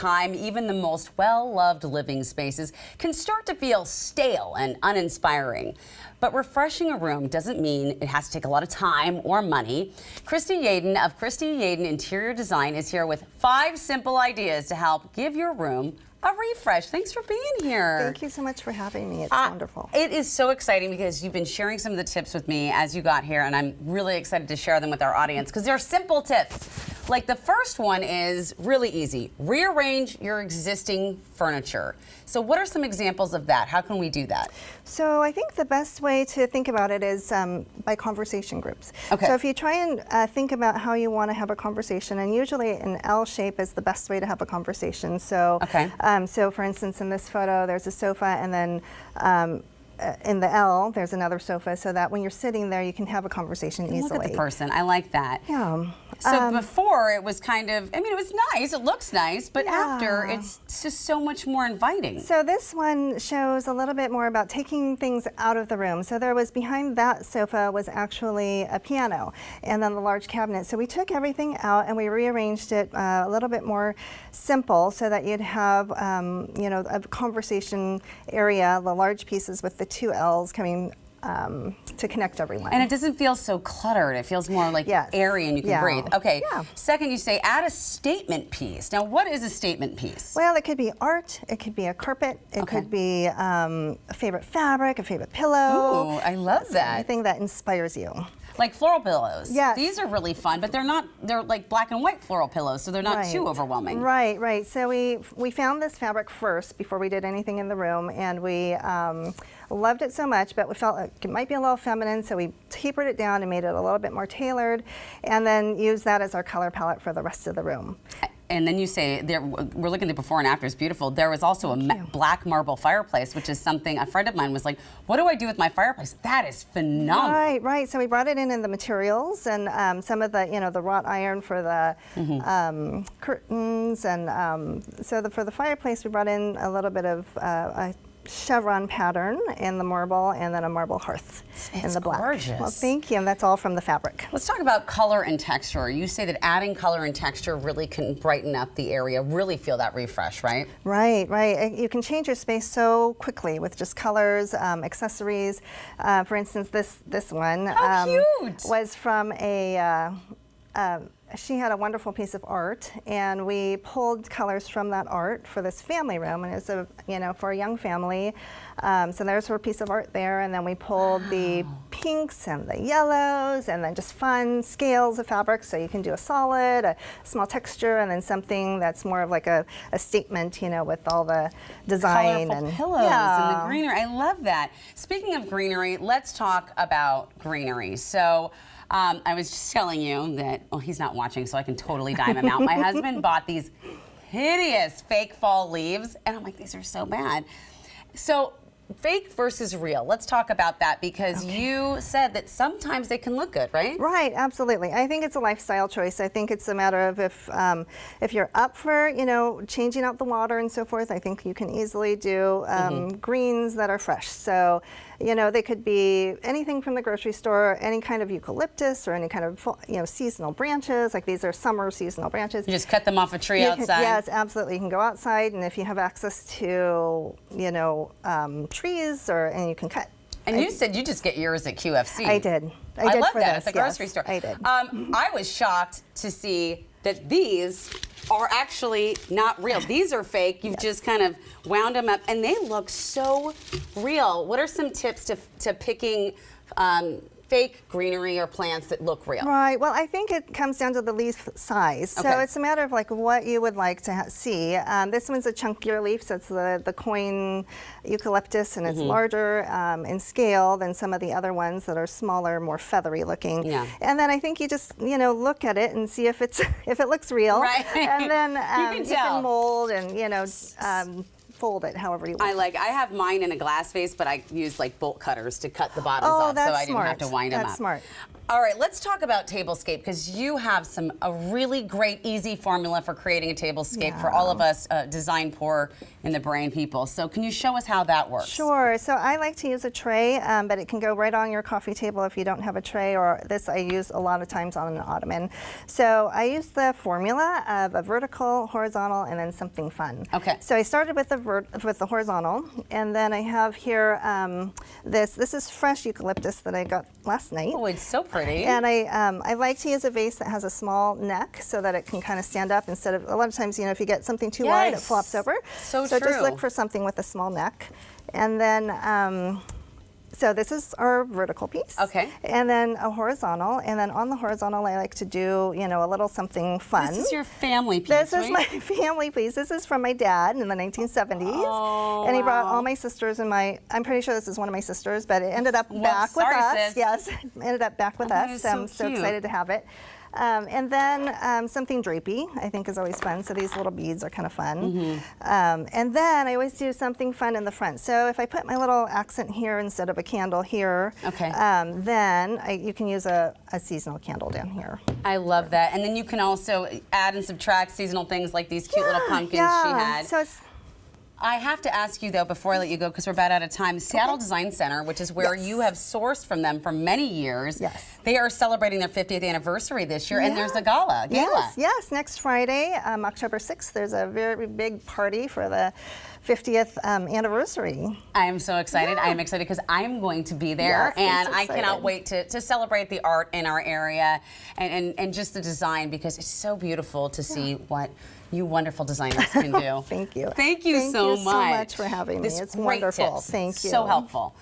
time, even the most well-loved living spaces can start to feel stale and uninspiring. But refreshing a room doesn't mean it has to take a lot of time or money. Christy Yaden of Christy Yaden Interior Design is here with 5 simple ideas to help give your room a refresh. Thanks for being here. Thank you so much for having me. It's wonderful. It is so exciting because you've been sharing some of the tips with me as you got here, and I'm really excited to share them with our audience because they're simple tips. Like the first one is really easy. Rearrange your existing furniture. So what are some examples of that? How can we do that? So I think the best way to think about it is by conversation groups. Okay. So if you try and think about how you want to have a conversation, and usually an L shape is the best way to have a conversation. So, so for instance, in this photo, there's a sofa, and then in the L, there's another sofa, so that when you're sitting there, you can have a conversation easily. Look at the person. I like that. Yeah. So before it was kind of, I mean, it was nice, it looks nice, but after it's just so much more inviting. So this one shows a little bit more about taking things out of the room. So there was, behind that sofa was actually a piano and then the large cabinet. So we took everything out and we rearranged it a little bit more simple so that you'd have, you know, a conversation area, the large pieces with the 2 L's coming to connect everyone. And it doesn't feel so cluttered. It feels more like airy and you can breathe. Okay. Second, you say add a statement piece. Now, what is a statement piece? Well, it could be art. It could be a carpet. It could be a favorite fabric, a favorite pillow. Ooh, I love that. Anything that inspires you. Like floral pillows. Yes. These are really fun, but they're like black and white floral pillows, so they're not too overwhelming. Right, right. So we found this fabric first before we did anything in the room, and we loved it so much, but we felt like it might be a little feminine, so we tapered it down and made it a little bit more tailored, and then used that as our color palette for the rest of the room. And then you say, we're looking at the before and after, it's beautiful. There was also a black marble fireplace, which is something, a friend of mine was like, what do I do with my fireplace? That is phenomenal. Right, right. So we brought it in the materials and some of the, you know, the wrought iron for the curtains. And so for the fireplace, we brought in a little bit of a chevron pattern in the marble and then a marble hearth in the black. Gorgeous. Well, thank you, and that's all from the fabric. Let's talk about color and texture. You say that adding color and texture really can brighten up the area, really feel that refresh, right? Right, right. You can change your space so quickly with just colors, accessories. For instance, this one was from a she had a wonderful piece of art, and we pulled colors from that art for this family room, and it's a, you know, for a young family. So there's her piece of art there, and then we pulled the pinks and the yellows, and then just fun scales of fabric, so you can do a solid, a small texture, and then something that's more of like a statement, you know, with all the design. Colorful and pillows and the greenery. I love that. Speaking of greenery, let's talk about greenery. So. I was just telling you that, well, he's not watching, so I can totally dime him out. My husband bought these hideous fake fall leaves, and I'm like, these are so bad. So fake versus real. Let's talk about that because you said that sometimes they can look good, right? Right, absolutely. I think it's a lifestyle choice. I think it's a matter of if you're up for, you know, changing out the water and so forth, I think you can easily do greens that are fresh. So, you know, they could be anything from the grocery store, any kind of eucalyptus or any kind of, you know, seasonal branches. Like these are summer seasonal branches. You just cut them off a tree outside? Yes, absolutely. You can go outside, and if you have access to, you know, trees, and you can cut. And you said you just get yours at QFC. I did. I love that at the grocery store. I did. I was shocked to see that these are actually not real. These are fake. You've just kind of wound them up, and they look so real. What are some tips to picking fake greenery or plants that look real? Right. Well, I think it comes down to the leaf size. So it's a matter of like what you would like to see. This one's a chunkier leaf, so it's the coin eucalyptus, and it's larger in scale than some of the other ones that are smaller, more feathery looking. Yeah. And then I think you just, you know, look at it and see if it looks real. Right. And then you can mold and, you know, fold it however you want. I have mine in a glass vase, but I use like bolt cutters to cut the bottoms off so I didn't have to wind them up. That's smart. All right, let's talk about Tablescape, because you have a really great, easy formula for creating a tablescape for all of us design poor in the brain people. So can you show us how that works? Sure. So I like to use a tray, but it can go right on your coffee table if you don't have a tray, or this I use a lot of times on an ottoman. So I use the formula of a vertical, horizontal, and then something fun. Okay. So I started with the horizontal, and then I have here this is fresh eucalyptus that I got last night. Oh, it's so pretty. And I like to use a vase that has a small neck so that it can kind of stand up instead of, a lot of times, you know, if you get something too wide, it flops over. So just true. look for something with a small neck. And then, so this is our vertical piece. Okay. And then a horizontal. And then on the horizontal, I like to do, you know, a little something fun. This is your family piece, This right? is my family piece. This is from my dad in the 1970s. Oh, and he brought all my sisters and I'm pretty sure this is one of my sisters, but it ended up back with sorry, us. sis. Yes, ended up back with that us. is so I'm so cute. excited to have it. And then something drapey, I think, is always fun. So these little beads are kind of fun. And then I always do something fun in the front. So if I put my little accent here instead of a candle here, then you can use a seasonal candle down here. I love that. And then you can also add and subtract seasonal things like these cute little pumpkins she had. So it's, I have to ask you, though, before I let you go, because we're about out of time, Seattle Design Center, which is where you have sourced from them for many years. Yes. They are celebrating their 50th anniversary this year, and there's a gala. Yes, next Friday, October 6th, there's a very big party for the 50th anniversary. I am so excited. I am excited because I'm going to be there, Yes, and I cannot wait to celebrate the art in our area and just the design, because it's so beautiful to see what you wonderful designers can do. Thank you. Thank you so much. Thank you so much for having me. It's wonderful. Tips. Thank you. So helpful.